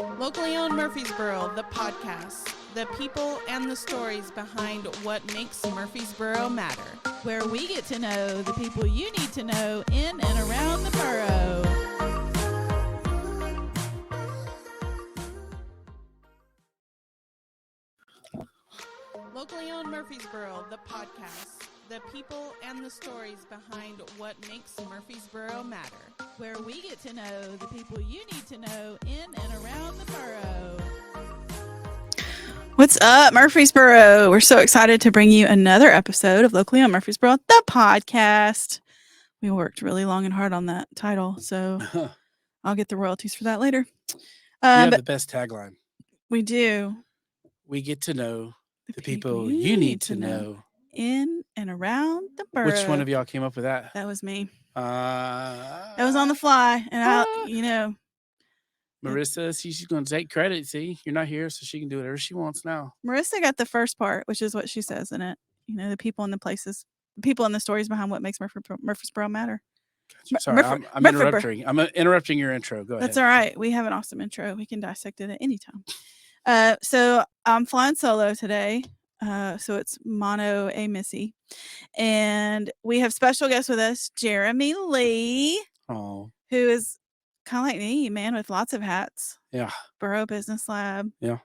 Locally owned Murfreesboro, the podcast. The people and the stories behind what makes Murfreesboro matter. Where we get to know the people you need to know in and around the borough. Locally owned Murfreesboro, the podcast. The people and the stories behind what makes Murfreesboro matter. Where we get to know the people you need to know in and around the borough. What's up, Murfreesboro? We're so excited to bring you another episode of Locally owned Murfreesboro, the podcast. We worked really long and hard on that title, so I'll get the royalties for that later. You have the best tagline. We do. We get to know the people you need to know in and around the borough. Which one of y'all came up with that? That was me. That was on the fly, and Marissa, she's going to take credit. See, you're not here, so she can do whatever she wants now. Marissa got the first part, which is what she says in it. You know, the people and the places, the people and the stories behind what makes Murfreesboro matter. Gotcha. Sorry, I'm interrupting. I'm interrupting your intro. Go ahead. That's all right. We have an awesome intro. We can dissect it at any time. So I'm flying solo today. So it's mono a Missy, and we have special guests with us, Jeremy Lee, who is kind of like me, man, with lots of hats. Yeah. Borough Business Lab. Yeah.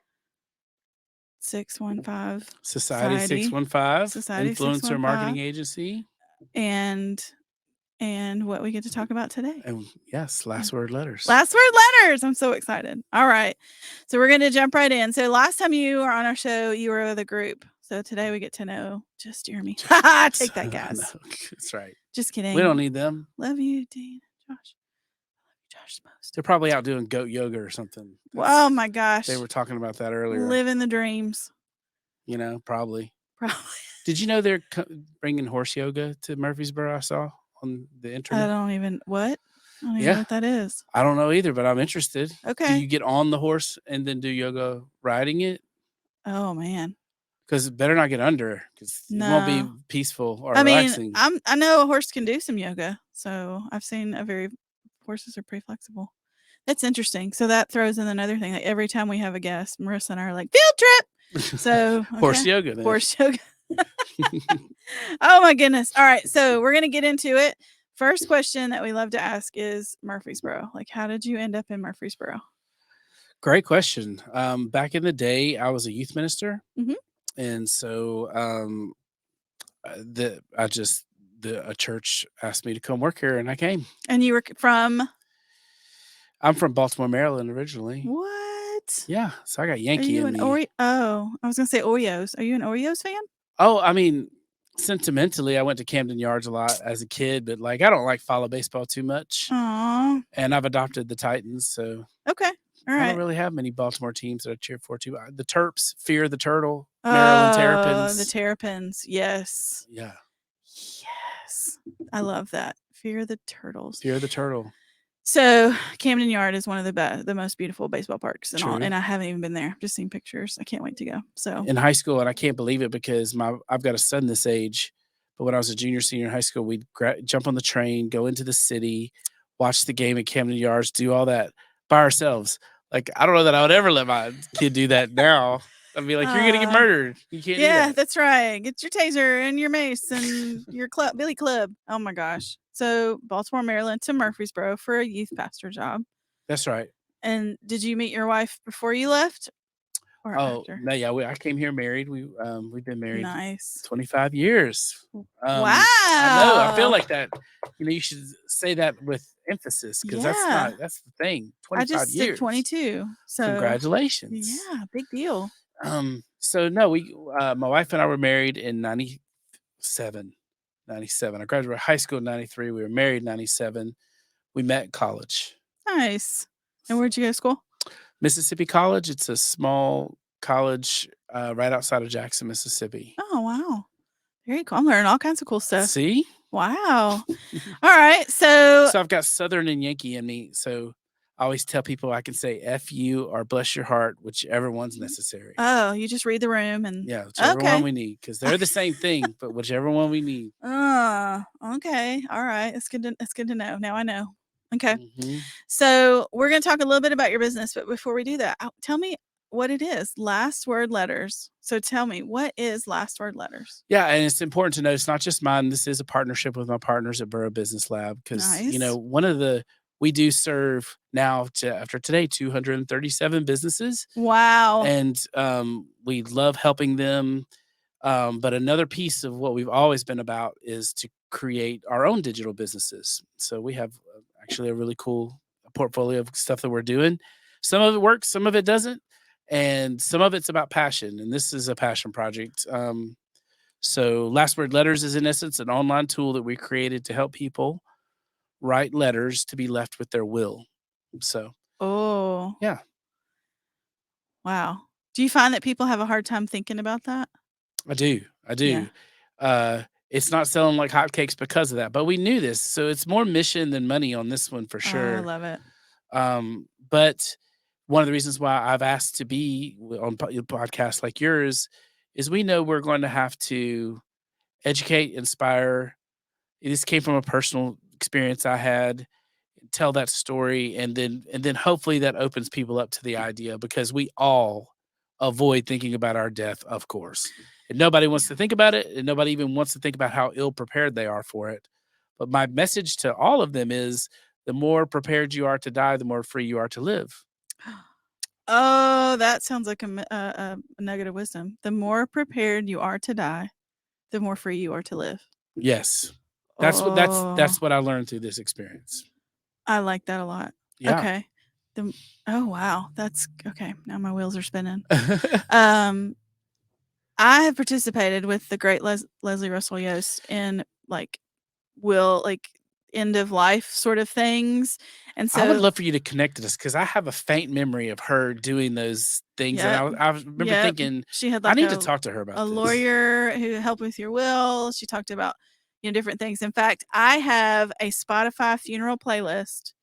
615. Society 615. Society Influencer 615. Marketing Agency. And what we get to talk about today. And yes, last word letters. Last word letters. I'm so excited. All right. So we're going to jump right in. So last time you were on our show, you were with a group. So today we get to know just Jeremy. Take that, guys. No, that's right. Just kidding. We don't need them. Love you, Dean. Josh. Josh the most. They're probably out doing goat yoga or something. Oh my gosh. They were talking about that earlier. Living the dreams. You know, probably. Probably. Did you know they're bringing horse yoga to Murfreesboro? I saw on the internet. I don't even know what that is. I don't know either, but I'm interested. Okay. Do you get on the horse and then do yoga riding it? Oh man. Because it better not get under, because it won't be peaceful or relaxing. I know a horse can do some yoga, so I've seen horses are pretty flexible. That's interesting. So that throws in another thing. Like every time we have a guest, Marissa and I are like, field trip. So horse yoga. Then. Horse yoga. Oh my goodness. All right. So we're gonna get into it. First question that we love to ask is Murfreesboro. Like, how did you end up in Murfreesboro? Great question. Back in the day, I was a youth minister. Mm-hmm. And so a church asked me to come work here, and I came. And you were from? I'm from Baltimore, Maryland originally. What? Yeah. So I got Yankee in me. I was going to say Oreos. Are you an Oreos fan? Oh, I mean, sentimentally, I went to Camden Yards a lot as a kid, but I don't follow baseball too much. Aww. And I've adopted the Titans, so. Okay. All right. I don't really have many Baltimore teams that I cheer for too. The Terps, Fear the Turtle, Maryland Terrapins. The Terrapins, yes. Yeah. Yes. I love that. Fear the Turtles. Fear the Turtle. So Camden Yard is one of the most beautiful baseball parks and all, and I haven't even been there. Just seen pictures. I can't wait to go. So in high school, and I can't believe it because I've got a son this age, but when I was a junior, senior in high school, we'd jump on the train, go into the city, watch the game at Camden Yards, do all that by ourselves. I don't know that I would ever let my kid do that now. I'd be like, you're going to get murdered. You can't do that. That's right. Get your taser and your mace and your billy club. Oh, my gosh. So Baltimore, Maryland to Murfreesboro for a youth pastor job. That's right. And did you meet your wife before you left? Or after? No, yeah. I came here married. We've been married 25 years. Wow. I know. I feel like that. You should say that with emphasis because that's the thing. 25 years. I just did 22. So congratulations. Yeah, big deal. So no, my wife and I were married in 97. I graduated high school in 93. We were married in 97. We met in college. Nice. And where'd you go to school? Mississippi College. It's a small college right outside of Jackson, Mississippi. Oh, wow. Very cool. I'm learning all kinds of cool stuff. See? Wow. All right. So I've got Southern and Yankee in me. So I always tell people I can say F you or bless your heart, whichever one's necessary. Oh, you just read the room and whichever one we need, because they're the same thing, but whichever one we need. Okay. All right. It's good to know. Now I know. Okay. Mhm. So we're going to talk a little bit about your business, but before we do that, tell me what it is. Last Word Letters. So tell me, what is Last Word Letters? Yeah, and it's important to know it's not just mine. This is a partnership with my partners at Borough Business Lab because, Nice. we do serve now after today 237 businesses, Wow. and we love helping them. But another piece of what we've always been about is to create our own digital businesses. So we have actually a really cool portfolio of stuff that we're doing. Some of it works, some of it doesn't, and some of it's about passion. And this is a passion project. So Last Word Letters is in essence an online tool that we created to help people write letters to be left with their will. So Oh, yeah, wow. Do you find that people have a hard time thinking about that? I do. I Yeah. do. It's not selling like hotcakes because of that, but we knew this, so it's more mission than money on this one for Oh, I sure. love it. But one of the reasons why I've asked to be on podcasts like yours is we know we're going to have to educate, inspire. This came from a personal experience I had. Tell that story, and then hopefully that opens people up to the idea because we all avoid thinking about our death, of course. And nobody wants to think about it, and nobody even wants to think about how ill prepared they are for it. But my message to all of them is the more prepared you are to die, the more free you are to live. Oh, that sounds like a nugget of wisdom. The more prepared you are to die, the more free you are to live. Yes. Oh, That's what I learned through this experience. I like that a lot. Yeah. Okay. Oh, wow. That's okay. Now my wheels are spinning. I have participated with the great Leslie Russell Yost in end of life sort of things. And I would so love for you to connect to this because I have a faint memory of her doing those things, and Yep. I remember Yep. thinking, she had I like need to talk to her a about this. lawyer who helped with your will. She talked about different things. In fact, I have a Spotify funeral playlist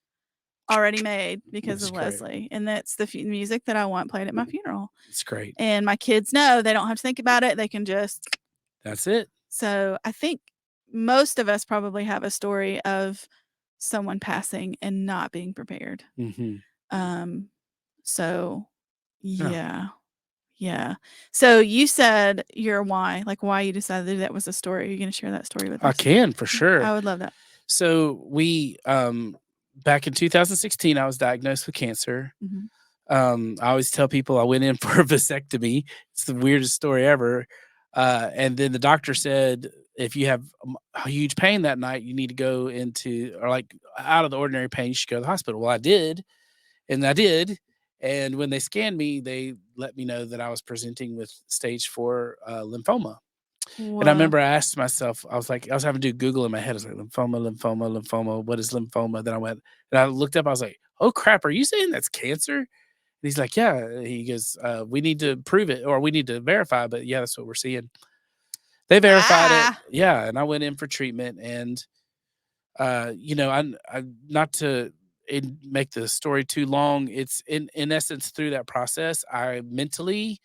already made because That's of great. Leslie, and that's the music that I want played at my funeral. It's great. And my kids know they don't have to think about it. They can just. That's it. So I think most of us probably have a story of someone passing and not being prepared. Mm-hmm. So yeah. Yeah. So you said your why, like why you decided that was a story. Are you going to share that story with us? I can for sure. I would love that. So we back in 2016, I was diagnosed with cancer. Mhm. I always tell people I went in for a vasectomy. It's the weirdest story ever. And then the doctor said, if you have a huge pain that night, you need to go out of the ordinary pain, you should go to the hospital. Well, I did. And when they scanned me, they let me know that I was presenting with stage 4 lymphoma. Whoa. And I remember I asked myself, I was having to do Google in my head. I was like, lymphoma. What is lymphoma? Then I looked up, I was like, oh crap, are you saying that's cancer? And he's like, yeah. He goes, we need to prove it or we need to verify, but yeah, that's what we're seeing. They verified it. Yeah. And I went in for treatment and, I not to make the story too long. It's in essence through that process, I mentally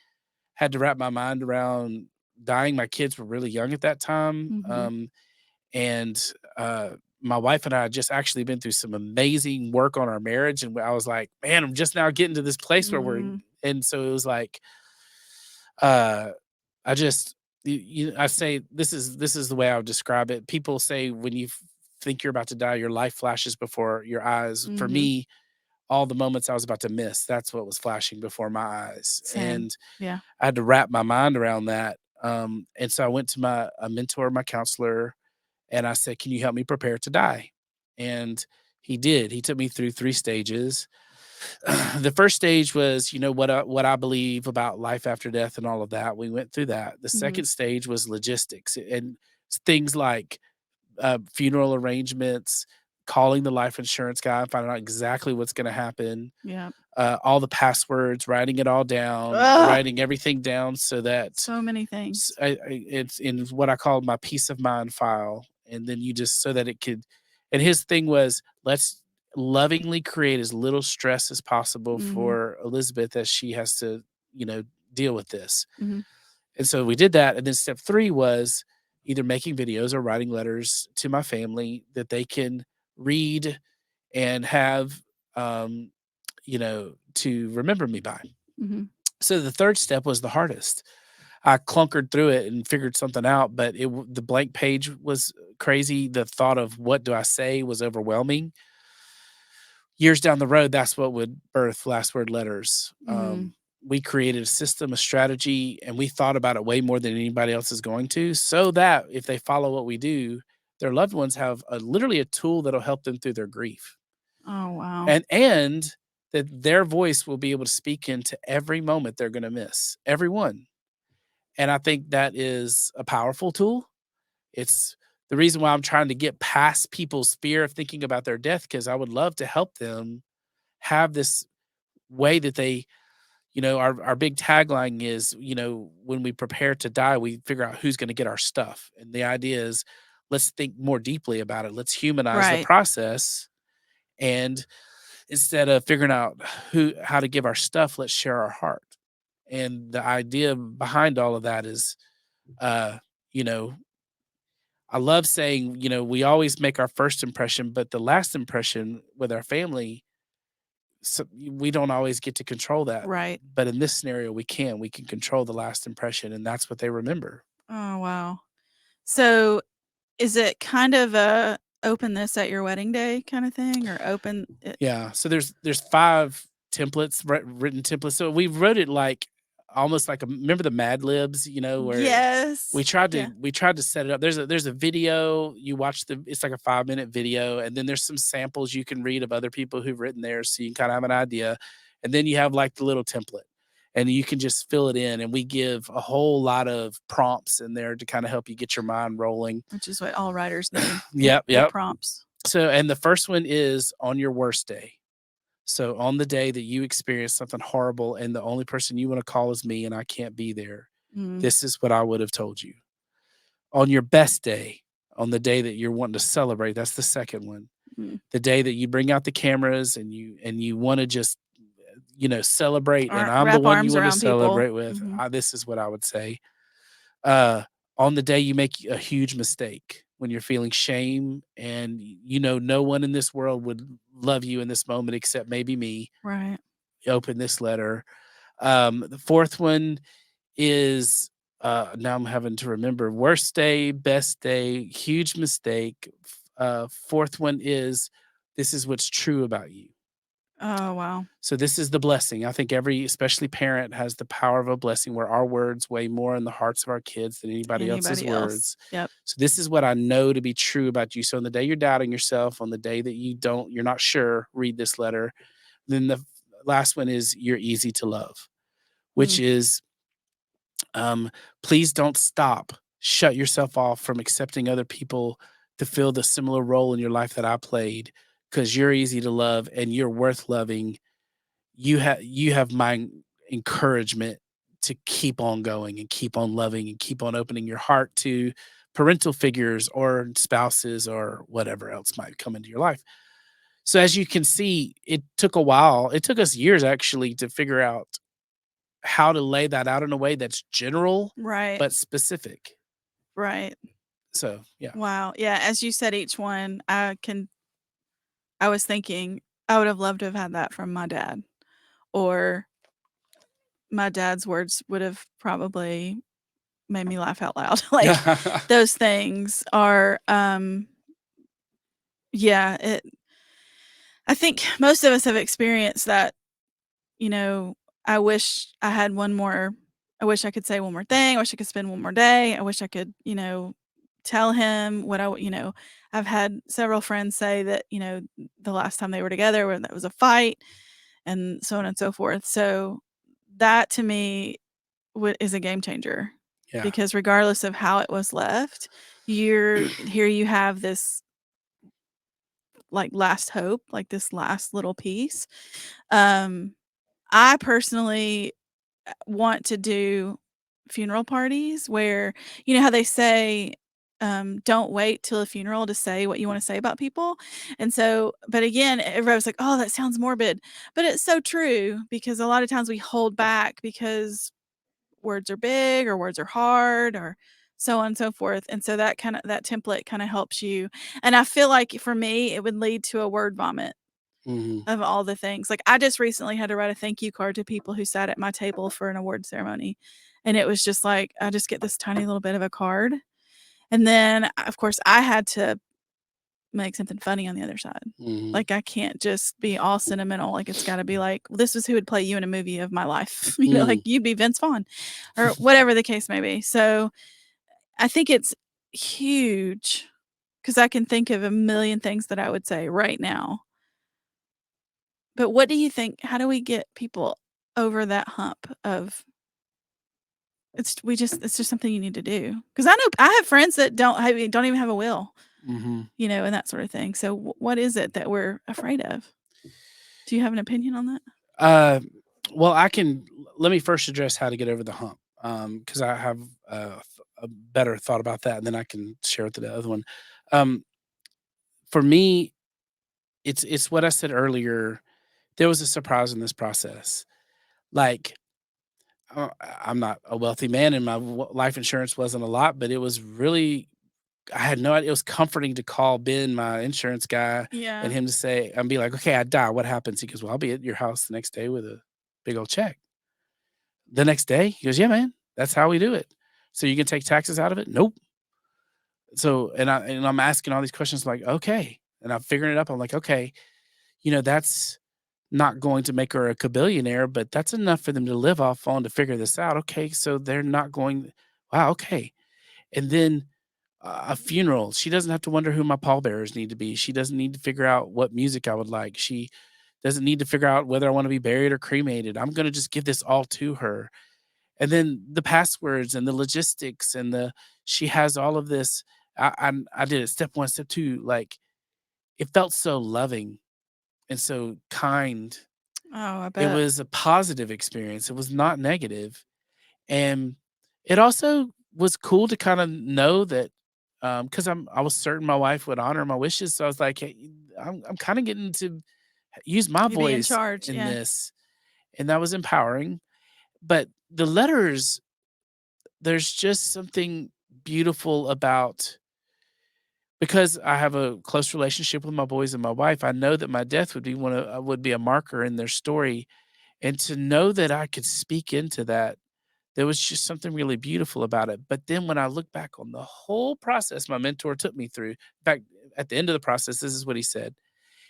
had to wrap my mind around dying. My kids were really young at that time. Mhm. And my wife and I had just actually been through some amazing work on our marriage. And I was like, man, I'm just now getting to this place where and so it was like, I just, I say, this is the way I would describe it. People say when you think you're about to die, your life flashes before your eyes. For Mhm. me, all the moments I was about to miss, that's what was flashing before my eyes. Same. And Yeah. I had to wrap my mind around that. And so I went to a mentor, my counselor, and I said, can you help me prepare to die? And he did. He took me through 3 stages. The first stage was, what I believe about life after death and all of that. We went through that. The Mhm. second stage was logistics and things like funeral arrangements, calling the life insurance guy, finding out exactly what's going to happen. Yeah. All the passwords, writing it all down, writing everything down so that So many things. it's in what I call my peace of mind file. And then you just so that it could. And his thing was, let's lovingly create as little stress as possible Mhm. for Elizabeth as she has to, deal with this. Mhm. And so we did that. And then step 3 was either making videos or writing letters to my family that they can read and have, to remember me by. Mhm. So the third step was the hardest. I clunkered through it and figured something out, but the blank page was crazy. The thought of what do I say was overwhelming. Years down the road, that's what would birth last word letters. Mm. We created a system, a strategy, and we thought about it way more than anybody else is going to, so that if they follow what we do, their loved ones have literally a tool that'll help them through their grief. Oh, wow. And that their voice will be able to speak into every moment they're going to miss, every one. And I think that is a powerful tool. It's the reason why I'm trying to get past people's fear of thinking about their death, because I would love to help them have this way that they, our big tagline is, when we prepare to die, we figure out who's going to get our stuff. And the idea is, let's think more deeply about it. Let's humanize the Right. process. And instead of figuring out how to give our stuff, let's share our heart. And the idea behind all of that is, you know, I love saying, we always make our first impression, but the last impression with our family, so we don't always get to control that. Right. But in this scenario, we can. We can control the last impression, and that's what they remember. Oh, wow. So is it kind of a open this at your wedding day kind of thing, or open it? Yeah. So there's 5 templates, written templates. So we wrote it like almost like remember the Mad Libs, where Yes. we tried to Yeah. set it up. There's a video. You watch it's like a 5-minute video, and then there's some samples you can read of other people who've written theirs, so you can kind of have an idea. And then you have like the little template, and you can just fill it in. And we give a whole lot of prompts in there to kind of help you get your mind rolling. Which is what all writers need. Yep. The prompts. So, and the first one is on your worst day. So on the day that you experience something horrible and the only person you want to call is me and I can't be there, this is what I would have told you. On your best day, on the day that you're wanting to celebrate, that's the second one. The day that you bring out the cameras and you want to just, celebrate, and I'm the wrap one you arms want to around people. celebrate with. This is what I would say. On the day you make a huge mistake, when you're feeling shame and no one in this world would love you in this moment except maybe me. Right. Open this letter. The fourth one is now I'm having to remember: worst day, best day, huge mistake. Fourth one is, this is what's true about you. Oh, wow. So this is the blessing. I think especially parent, has the power of a blessing, where our words weigh more in the hearts of our kids than anybody else's words. Yep. So this is what I know to be true about you. So on the day you're doubting yourself, on the day that you're not sure, read this letter. Then the last one is, you're easy to love, which is, please don't stop. Shut yourself off from accepting other people to fill the similar role in your life that I played, because you're easy to love and you're worth loving. You have my encouragement to keep on going and keep on loving and keep on opening your heart to parental figures or spouses or whatever else might come into your life. So as you can see, it took a while. It took us years actually to figure out how to lay that out in a way that's general, Right. but specific. Right. So, yeah. Wow. Yeah. As you said, each one, I was thinking I would have loved to have had that from my dad, or my dad's words would have probably made me laugh out loud. Like those things are, yeah, I think most of us have experienced that, I wish I had I wish I could say one more thing. I wish I could spend one more day. I wish I could, tell him what I've had several friends say that, the last time they were together, when that was a fight and so on and so forth. So that to me is a game changer. Yeah. Because regardless of how it was left, here you have this like last hope, like this last little piece. I personally want to do funeral parties where, how they say, don't wait till a funeral to say what you want to say about people. And so, but again, everybody's like, oh, that sounds morbid, but it's so true, because a lot of times we hold back because words are big or words are hard or so on and so forth. And so that template kind of helps you. And I feel like for me, it would lead to a word vomit. Mhm. of all the things. Like, I just recently had to write a thank you card to people who sat at my table for an award ceremony. And it was just like, I just get this tiny little bit of a card. And then, of course, I had to make something funny on the other side. Mhm. Like, I can't just be all sentimental. Like, it's got to be like, this is who would play you in a movie of my life. You know, like you'd be Vince Vaughn or whatever the case may be. So I think it's huge because I can think of a million things that I would say right now. But what do you think? How do we get people over that hump of it's just something you need to do? Because I know I have friends that don't even have a will, Mhm. you know, and that sort of thing. So what is it that we're afraid of? Do you have an opinion on that? Well, let me first address how to get over the hump, because I have a better thought about that, and then I can share with the other one. Um, for me, it's what I said earlier. There was a surprise in this process. Like, I'm not a wealthy man, and my life insurance wasn't a lot, but it was really I had no idea. It was comforting to call Ben, my insurance guy, Yeah. and him to say and be like, "Okay, I die. What happens?" He goes, "Well, I'll be at your house the next day with a big old check." The next day, he goes, "Yeah, man, that's how we do it. So you can take taxes out of it?" Nope. So I'm asking all these questions like, "Okay." And I'm figuring it up. I'm like, "Okay, that's not going to make her a kabillionaire, but that's enough for them to live off on to figure this out." Okay, so they're not going wow, okay. And then a funeral, she doesn't have to wonder who my pallbearers need to be. She doesn't need to figure out what music I would like. She doesn't need to figure out whether I want to be buried or cremated. I'm going to just give this all to her. And then the passwords and the logistics and she has all of this. I did it step one, step two. Like, it felt so loving and so kind. Oh, I It bet. was a positive experience. It was not negative. And it also was cool to kind of know that, because I was certain my wife would honor my wishes. So I was like, hey, I'm kind of getting to use my You be in voice charge. in Yeah. this. And that was empowering. But the letters, there's just something beautiful about, because I have a close relationship with my boys and my wife. I know that my death would be a marker in their story, and to know that I could speak into that, there was just something really beautiful about it. But then when I look back on the whole process my mentor took me through, in fact, at the end of the process, this is what he said.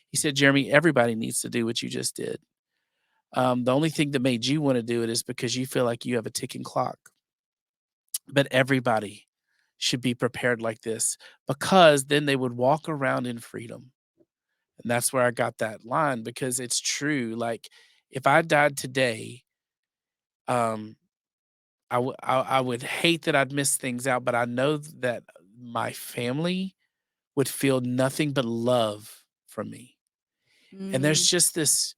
He said, "Jeremy, everybody needs to do what you just did. The only thing that made you want to do it is because you feel like you have a ticking clock. But everybody should be prepared like this, because then they would walk around in freedom." And that's where I got that line, because it's true. Like, if I died today, um, I would hate that I'd miss things out, but I know that my family would feel nothing but love from me. And there's Mm, just this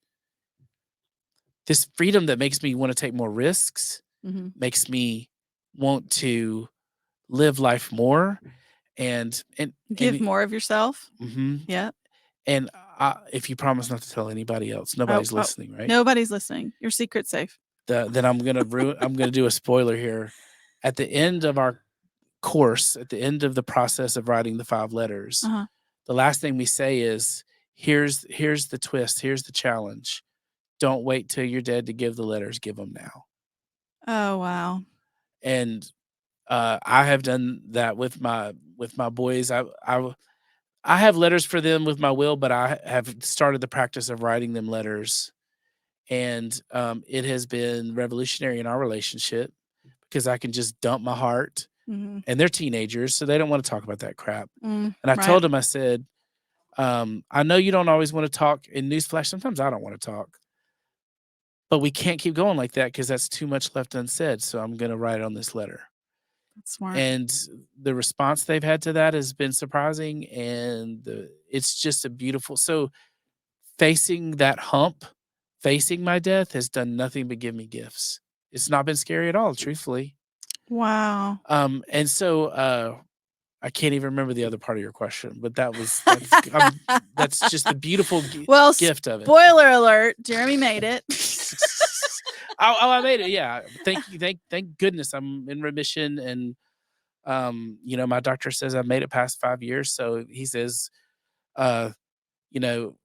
freedom that makes me want to take more risks, hmm makes me want to live life more, and Give more of yourself. mhm, Yeah. and if you promise not to tell anybody else, Oh, nobody's oh, listening, right? nobody's listening. Your secret's safe. Then I'm gonna do a spoiler here. At the end of our course, at the end of the process of writing the 5 letters, Uh-huh. the last thing we say is, here's the twist, here's the challenge. Don't wait till you're dead to give the letters, give them now." Oh, wow. And I have done that with my boys. I have letters for them with my will, but I have started the practice of writing them letters, and it has been revolutionary in our relationship, because I can just dump my heart. Mhm. And they're teenagers, so they don't want to talk about that crap. And I Right. told him, I said, "I know you don't always want to talk. In newsflash, sometimes I don't want to talk, but we can't keep going like that because that's too much left unsaid. So I'm going to write it on this letter." That's smart. And the response they've had to that has been surprising, and it's just a beautiful. So facing that hump, facing my death, has done nothing but give me gifts. It's not been scary at all, truthfully. Wow. And so I can't even remember the other part of your question, but that's just the beautiful Well, gift of it. spoiler alert, Jeremy made it. I made it. Yeah. Thank you. Thank goodness I'm in remission. And, my doctor says I've made it past 5 years. So he says, uh, you know,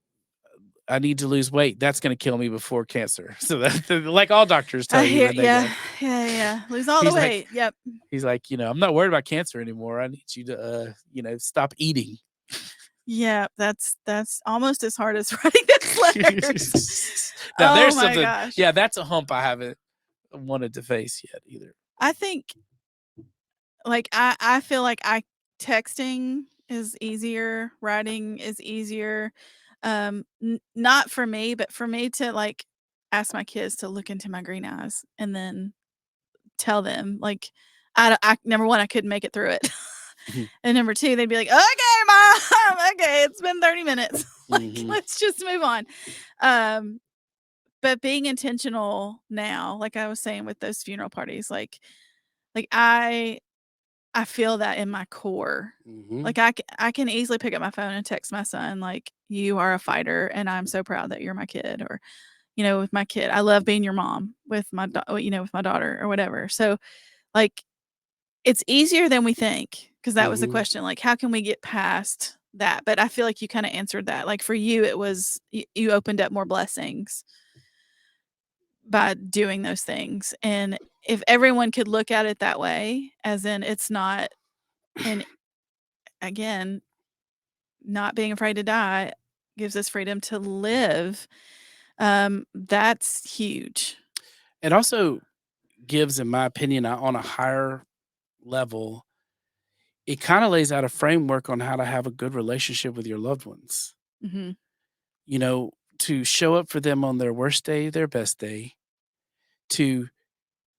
I need to lose weight. That's going to kill me before cancer. So that, like all doctors tell I you hear, when they yeah, go. yeah. Lose all the He's like, weight. Yep. he's like, I'm not worried about cancer anymore. I need you to, stop eating. Yeah, that's almost as hard as writing those letters. Now Oh there's my something. gosh. Yeah, that's a hump I haven't wanted to face yet either. I think, like, I feel like texting is easier, writing is easier. Not for me, but for me to like ask my kids to look into my green eyes and then tell them, like, I number one, I couldn't make it through it. And number two, they'd be like, okay, mom, okay, it's been 30 minutes. Like, let's just move on. But being intentional now, like I was saying with those funeral parties, like I feel that in my core. Like I can easily pick up my phone and text my son, like, you are a fighter and I'm so proud that you're my kid. Or, with my kid, I love being your mom with my, with my daughter or whatever. So like, it's easier than we think, because that was the question, like, how can we get past that? But I feel like you kind of answered that. Like for you, it was, you opened up more blessings by doing those things. And if everyone could look at it that way, as in it's not, and again, not being afraid to die gives us freedom to live. That's huge. It also gives, in my opinion, on a higher level, it kind of lays out a framework on how to have a good relationship with your loved ones. Mm-hmm. To show up for them on their worst day, their best day, to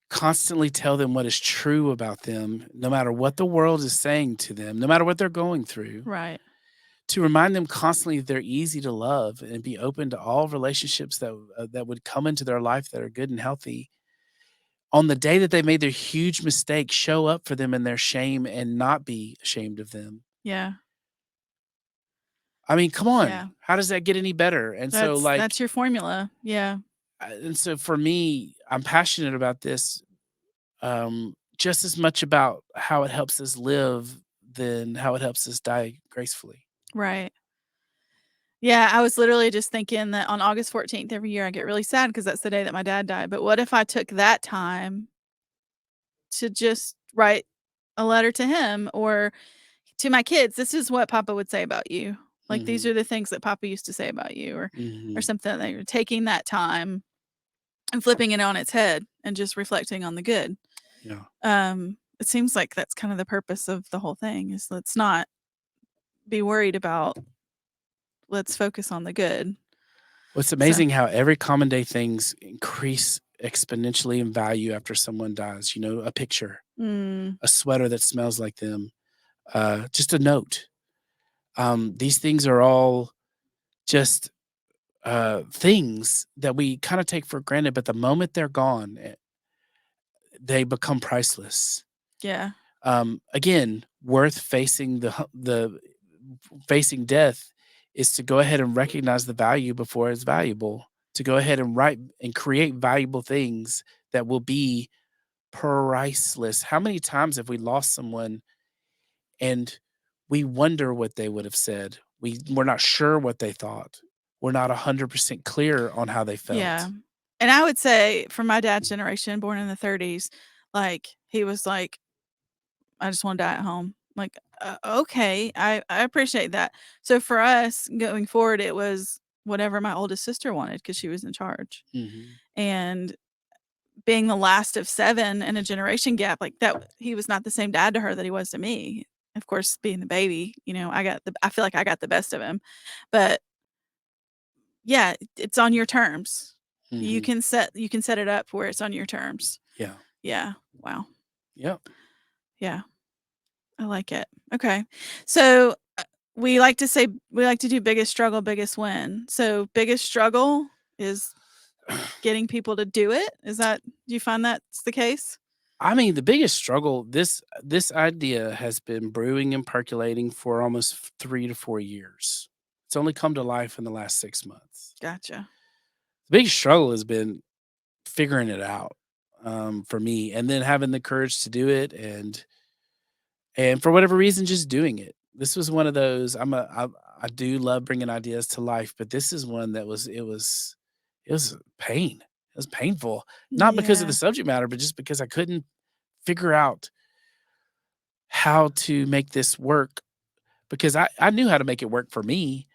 constantly tell them what is true about them, no matter what the world is saying to them, no matter what they're going through. Right. To remind them constantly that they're easy to love and be open to all relationships that would come into their life that are good and healthy. On the day that they made their huge mistake, show up for them in their shame and not be ashamed of them. Yeah. I mean, come on. Yeah. How does that get any better? And that's your formula. Yeah. And so for me, I'm passionate about this, just as much about how it helps us live than how it helps us die gracefully. Right. Yeah, I was literally just thinking that on August 14th every year I get really sad because that's the day that my dad died. But what if I took that time to just write a letter to him or to my kids? This is what Papa would say about you. Like, these are the things that Papa used to say about you, or something. That you're taking that time and flipping it on its head and just reflecting on the good. Yeah. It seems like that's kind of the purpose of the whole thing, is let's not be worried about, let's focus on the good. Well, it's amazing how every common day things increase exponentially in value after someone dies. A picture, a sweater that smells like them, just a note. These things are all just things that we kind of take for granted, but the moment they're gone, they become priceless. Yeah. Again, worth facing the facing death is to go ahead and recognize the value before it's valuable, to go ahead and write and create valuable things that will be priceless. How many times have we lost someone and we wonder what they would have said? We're not sure what they thought. We're not 100% clear on how they felt. Yeah. And I would say for my dad's generation, born in the 30s, like, he was like, I just want to die at home. Like, okay, I appreciate that. So for us going forward, it was whatever my oldest sister wanted, because she was in charge. And being the last of 7 in a generation gap, like that, he was not the same dad to her that he was to me. Of course, being the baby, I feel like I got the best of him. But yeah, it's on your terms. You can set it up where it's on your terms. Yeah. Yeah. Wow. Yep. Yeah. I like it. Okay. So we like to do biggest struggle, biggest win. So biggest struggle is getting people to do it. Do you find that's the case? I mean, the biggest struggle, this idea has been brewing and percolating for almost 3 to 4 years. It's only come to life in the last 6 months. Gotcha. The biggest struggle has been figuring it out, for me, and then having the courage to do it, and for whatever reason, just doing it. This was one of those. I'm I do love bringing ideas to life, but this is one that it was pain. It was painful, not because of the subject matter, but just because I couldn't figure out how to make this work, because I knew how to make it work for me,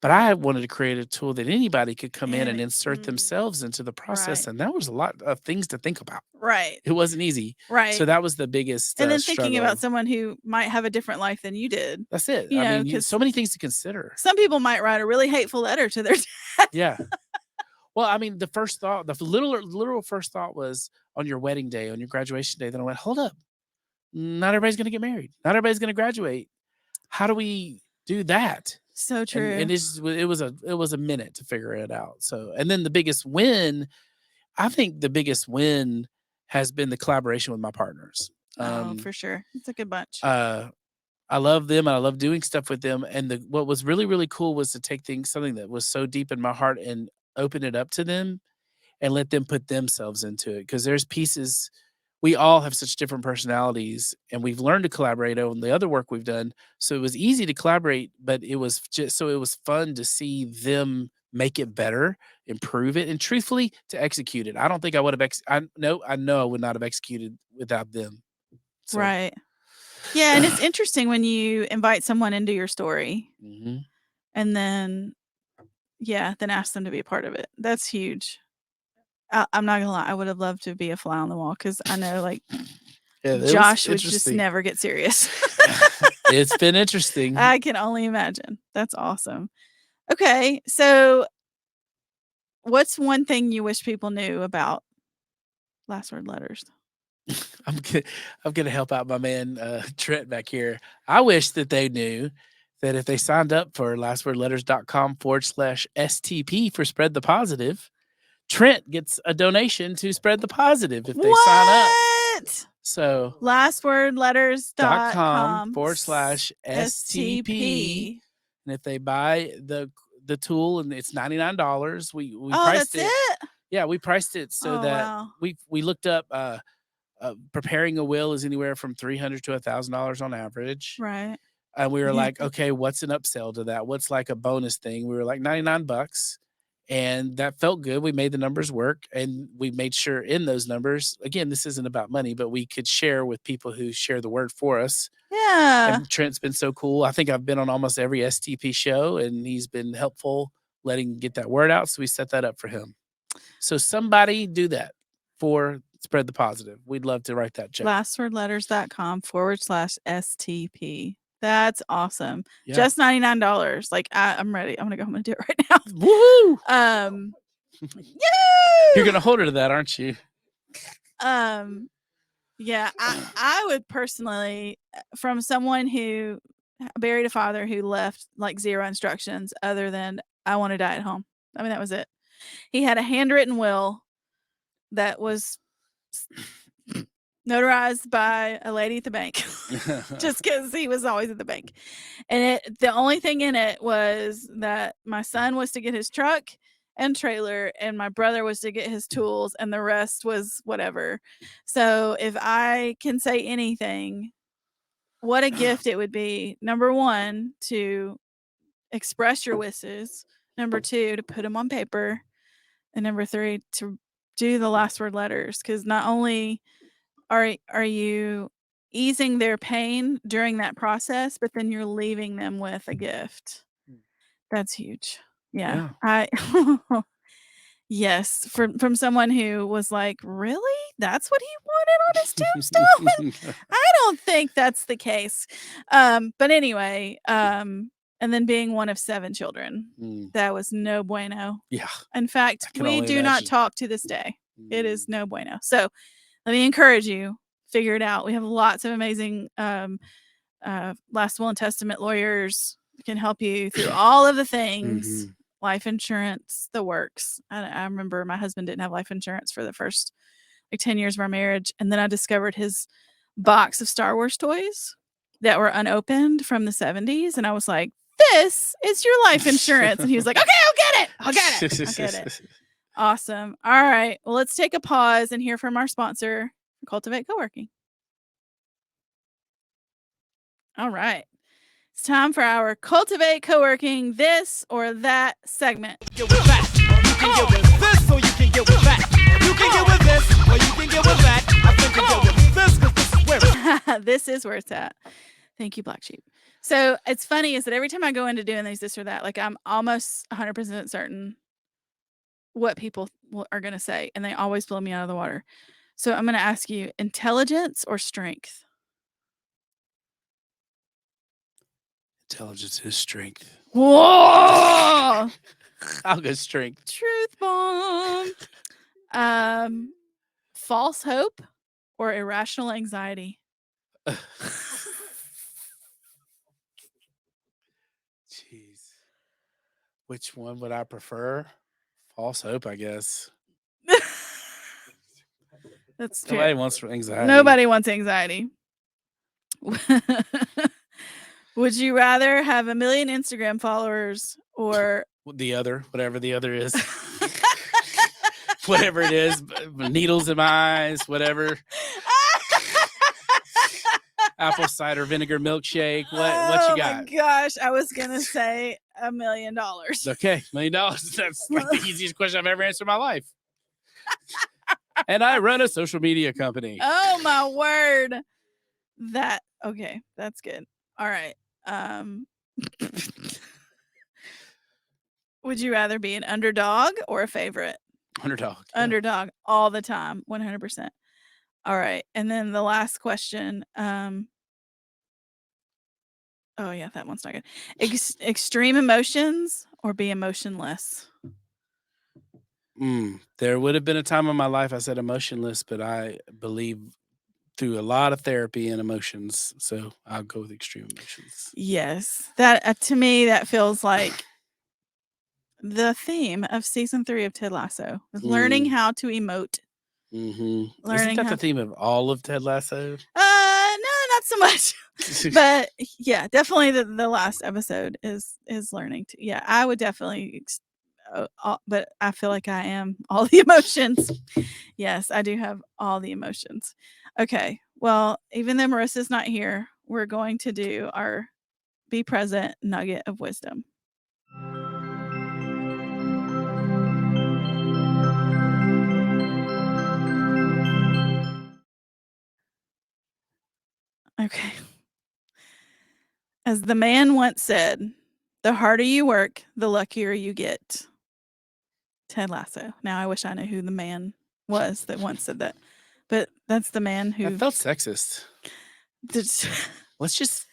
but I wanted to create a tool that anybody could come in and insert themselves into the process. Right. And that was a lot of things to think about. Right. It wasn't easy. Right. So that was the biggest And then thinking struggle. about someone who might have a different life than you did. That's it. You I know, mean, 'cause so many things to consider. some people might write a really hateful letter to their dad. Yeah. Well, I mean, the literal first thought was on your wedding day, on your graduation day. Then I went, hold up. Not everybody's going to get married. Not everybody's going to graduate. How do we do that? So true. And it was a minute to figure it out. So, and then the biggest win, I think the biggest win has been the collaboration with my partners. For sure. It's a good bunch. I love them and I love doing stuff with them. And what was really, really cool was to take something that was so deep in my heart and open it up to them and let them put themselves into it. Because there's pieces, we all have such different personalities, and we've learned to collaborate on the other work we've done. So it was easy to collaborate, but it was fun to see them make it better, improve it, and truthfully to execute it. I don't think I would have I know I would not have executed without them. So. Right. Yeah, and it's interesting when you invite someone into your story and then ask them to be a part of it. That's huge. I'm not gonna lie, I would have loved to be a fly on the wall, because I know, like, Josh would just never get serious. It's been interesting. I can only imagine. That's awesome. Okay, so what's one thing you wish people knew about Last Word Letters? I'm gonna help out my man Trent back here. I wish that they knew that if they signed up for lastwordletters.com/STP for Spread the Positive, Trent gets a donation to Spread the Positive if they sign up. So lastwordletters.com/STP. And if they buy the tool, and it's $99, we priced it. Yeah, we priced it so that we looked up preparing a will is anywhere from $300 to $1,000 on average. Right. And we were like, okay, what's an upsell to that? What's like a bonus thing? We were like $99. And that felt good. We made the numbers work, and we made sure in those numbers, again, this isn't about money, but we could share with people who share the word for us. Yeah. And Trent's been so cool. I think I've been on almost every STP show, and he's been helpful get that word out. So we set that up for him. So somebody do that for Spread the Positive. We'd love to write that check. lastwordletters.com/STP. That's awesome. Yeah. Just $99. Like, I'm ready. I'm gonna go home and do it right now. Woo! Yay! You're gonna hold her to that, aren't you? Yeah, I would personally, from someone who buried a father who left like 0 instructions other than I want to die at home. I mean, that was it. He had a handwritten will that was notarized by a lady at the bank, just because he was always at the bank. And the only thing in it was that my son was to get his truck and trailer, and my brother was to get his tools, and the rest was whatever. So if I can say anything, what a gift it would be. Number 1, to express your wishes. Number 2, to put them on paper. And number 3, to do the last word letters. Because not only are you easing their pain during that process, but then you're leaving them with a gift. That's huge. Yeah. Yes, from someone who was like, really? That's what he wanted on his tombstone? I don't think that's the case. But anyway, and then being one of 7 children, that was no bueno. Yeah. In fact, we do not talk to this day. It is no bueno. So let me encourage you, figure it out. We have lots of amazing last will and testament lawyers can help you through all of the things. Life insurance, the works. I remember my husband didn't have life insurance for the first 10 years of our marriage. And then I discovered his box of Star Wars toys that were unopened from the 70s. And I was like, this is your life insurance. And he was like, okay, I'll get it. Awesome. All right. Well, let's take a pause and hear from our sponsor, Cultivate Co-working. All right. It's time for our Cultivate Co-working This or That segment. Get with that. You can get with this or you can get with that. You can get with this or you can get with that. I think you get with this because this is where it's This is where it's at. Thank you, Black Sheep. So it's funny is that every time I go into doing these this or that, like I'm almost 100% certain what people are going to say, and they always blow me out of the water. So I'm going to ask you, intelligence or strength? Intelligence is strength. Whoa! I'll go strength. Truth bomb. False hope or irrational anxiety? Jeez. Which one would I prefer? False hope, I guess. That's Nobody true. wants anxiety. Nobody wants anxiety. Would you rather have 1 million Instagram followers or The other, whatever the other is. Whatever it is. Needles in my eyes, whatever. Apple cider vinegar milkshake. What you got? Oh my gosh, I was gonna say $1 million. Okay, $1 million. That's like the easiest question I've ever answered in my life. And I run a social media company. Oh my word. Okay, that's good. All right. Would you rather be an underdog or a favorite? Underdog. Yeah. Underdog all the time, 100%. All right. And then the last question. Oh yeah, that one's not good. Extreme emotions or be emotionless? There would have been a time in my life I said emotionless, but I believe through a lot of therapy and emotions. So I'll go with extreme emotions. Yes. That to me, that feels like the theme of season 3 of Ted Lasso. Learning how to emote. Isn't Learning that how the theme of all of Ted Lasso? No, not so much. But yeah, definitely the last episode is learning to. Yeah, I would definitely but I feel like I am all the emotions. Yes, I do have all the emotions. Okay. Well, even though Marissa's not here, we're going to do our be present nugget of wisdom. Okay. As the man once said, the harder you work, the luckier you get. Ted Lasso. Now I wish I knew who the man was that once said that. But that's the man who That felt sexist. did, Let's just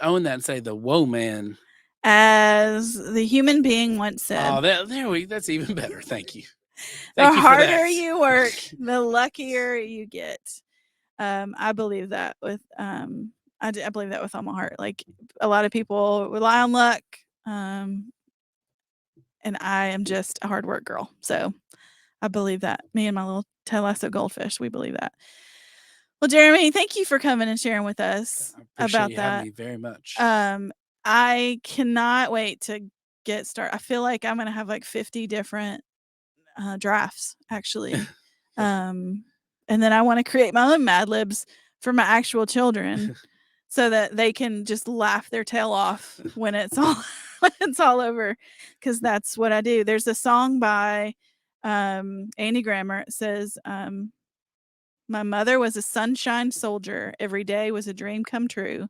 own that and say the whoa man. as the human being once said. Oh, that's even better. Thank you. The Thank you for harder that. you work, the luckier you get. I believe that with I believe that with all my heart. Like a lot of people rely on luck, and I am just a hard work girl. So I believe that. Me and my little Ted Lasso goldfish, we believe that. Well, Jeremy, thank you for coming and sharing with us I appreciate about you that. having me very much. I cannot wait to get started. I feel like I'm going to have like 50 different drafts actually. And then I want to create my own Mad Libs for my actual children so that they can just laugh their tail off when it's all over, because that's what I do. There's a song by Andy Grammer. It says, my mother was a sunshine soldier. Every day was a dream come true.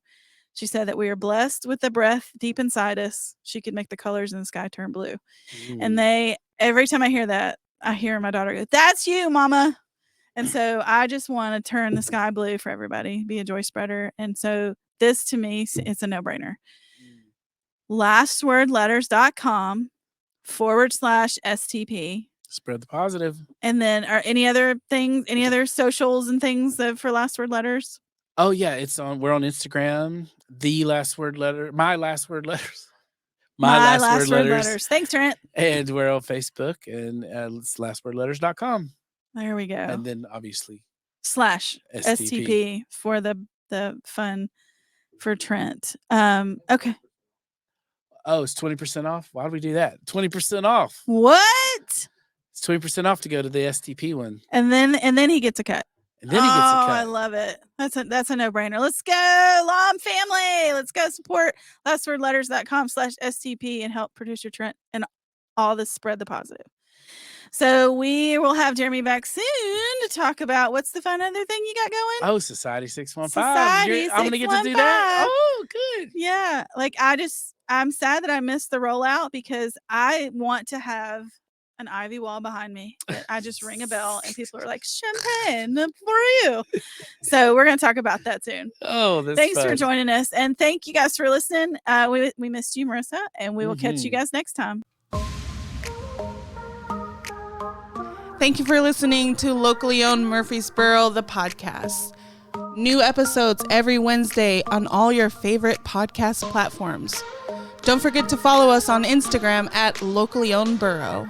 She said that we are blessed with the breath deep inside us. She could make the colors in the sky turn blue. And every time I hear that, I hear my daughter go, "That's you, Mama." And so I just want to turn the sky blue for everybody, be a joy spreader. And so this to me, it's a no-brainer. lastwordletters.com/STP. Spread the positive. And then are any other socials and things for Last Word Letters? Oh yeah, we're on Instagram, the Last Word Letter, my Last Word Letters. My Last Word Letters. Thanks, Trent. And we're on Facebook, and it's lastwordletters.com. There we go. And then obviously /STP for the fun for Trent. Okay. Oh, it's 20% off. Why do we do that? 20% off. What? It's 20% off to go to the STP one. And then he gets a cut. And then he gets a cut. I love it. That's a no-brainer. Let's go, LOM family. Let's go support lastwordletters.com/STP and help producer Trent and all this spread the positive. So we will have Jeremy back soon to talk about what's the fun other thing you got going? Oh, Society 615. Society I'm going to get to do that. 615. Oh, good. Yeah. Like I'm sad that I missed the rollout because I want to have an ivy wall behind me. I just ring a bell and people are like, champagne for you. So we're going to talk about that soon. Oh, that's Thanks fun. for joining us. And thank you guys for listening. We missed you, Marissa, and we will catch you guys next time. Thank you for listening to Locally Owned Murfreesboro, the podcast. New episodes every Wednesday on all your favorite podcast platforms. Don't forget to follow us on Instagram at Locally Owned Borough.